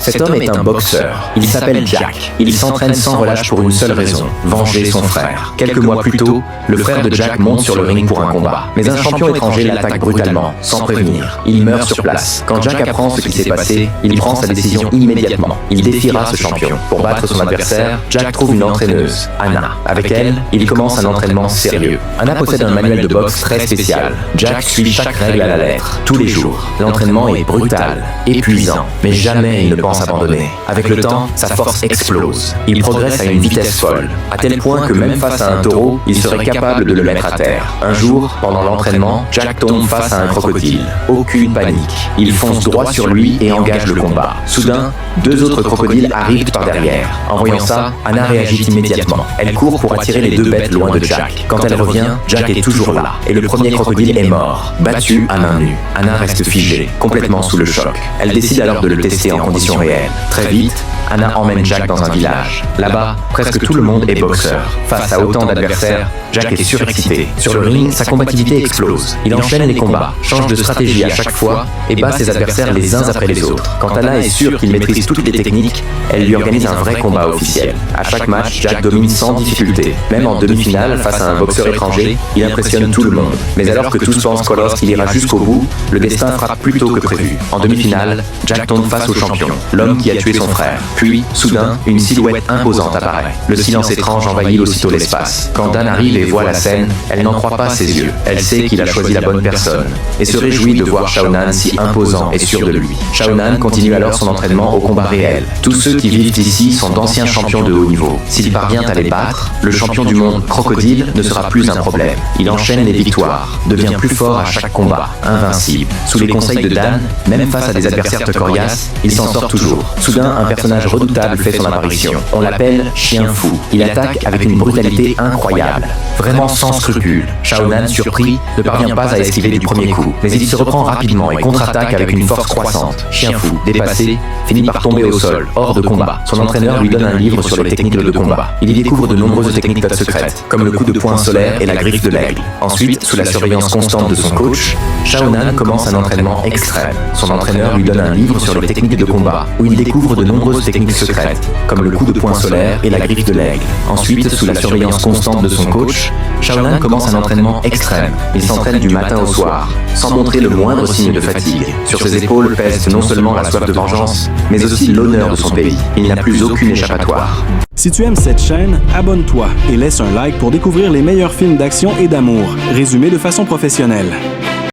Cet homme est un boxeur. Il s'appelle Jack. Il s'entraîne sans relâche pour une seule raison, venger son frère. Quelques mois plus tôt, le frère de Jack monte sur le ring pour un combat. Mais un champion étranger l'attaque brutalement, sans prévenir. Il meurt sur place. Quand Jack apprend ce qui s'est passé, il prend sa décision immédiatement. Il défiera ce champion. Pour battre son adversaire, Jack trouve une entraîneuse, Anna. Avec elle, il commence un entraînement sérieux. Anna possède un manuel de boxe très spécial. Jack suit chaque règle à la lettre, tous les jours. L'entraînement est brutal, épuisant, mais jamais il ne pense abandonner. Avec le temps, sa force explose. Il progresse à une vitesse folle, à tel point que même face à un taureau, il serait capable de le mettre à terre. Un jour, pendant l'entraînement, Jack tombe face à un crocodile. Aucune panique. Il fonce droit sur lui et engage le combat. Soudain, deux autres crocodiles arrivent par derrière. En voyant ça, Anna réagit immédiatement. Elle court pour attirer les deux bêtes loin de Jack. Quand elle revient, Jack est toujours là. Et le premier crocodile est mort, battu à main nue. Anna reste figée, complètement sous le choc. Elle décide alors de le tester en conditions réelles. Très vite, Anna emmène Jack dans un village. Là-bas, presque tout le monde est boxeur. Face à autant d'adversaires, Jack est surexcité. Sur le ring, sa combativité explose. Il enchaîne les combats, change de stratégie à chaque fois et bat ses adversaires les uns après les autres. Quand Anna est sûre qu'il maîtrise toutes les techniques, elle lui organise un vrai combat officiel. À chaque match, Jack domine sans difficulté. Même en demi-finale, face à un boxeur étranger, il impressionne tout le monde. Mais alors que tous pensent que lorsqu'il ira jusqu'au bout, le destin frappe plus tôt que prévu. En demi-finale, Jack tombe face au champion, l'homme qui a tué son frère. Puis, soudain, une silhouette imposante apparaît. Le silence étrange envahit aussitôt l'espace. Quand Dan arrive et voit la scène, elle n'en croit pas ses yeux. Elle sait qu'il a choisi la bonne personne et se réjouit de voir Shao Nan si imposant et sûr de lui. Shao Nan continue alors son entraînement au combat réel. Tous ceux qui vivent ici sont d'anciens champions de haut niveau. S'il parvient à les battre, le champion du monde crocodile ne sera plus un problème. Il enchaîne les victoires, devient plus fort à chaque combat, invincible. Sous les conseils de Dan, même face à des adversaires coriaces, il s'en sort toujours. Soudain, un personnage redoutable fait son apparition. On l'appelle Chien Fou. Il attaque avec une brutalité incroyable, vraiment sans scrupules. Shao Nan, surpris, ne parvient pas à esquiver du premier coup, mais il se reprend rapidement et contre-attaque avec une force croissante. Chien Fou, dépassé, finit par tomber au sol, hors de combat. Son entraîneur lui donne un livre sur les techniques de combat. Il y découvre de nombreuses techniques top secrètes, comme le coup de poing solaire et la griffe de l'aigle. Ensuite, sous la surveillance constante de son coach, Shao Nan commence un entraînement extrême. Son entraîneur lui donne un livre sur les techniques de combat, où il découvre de nombreuses techniques secrètes, comme le coup de poing solaire et la griffe de l'aigle. Ensuite, sous la surveillance constante de son coach, Shao Nan commence un entraînement extrême. Il s'entraîne du matin au soir, sans montrer le moindre signe de fatigue. Sur ses épaules pèse non seulement la soif de vengeance, mais aussi l'honneur de son pays. Il n'a plus aucune échappatoire. Si tu aimes cette chaîne, abonne-toi et laisse un like pour découvrir les meilleurs films d'action et d'amour, résumés de façon professionnelle.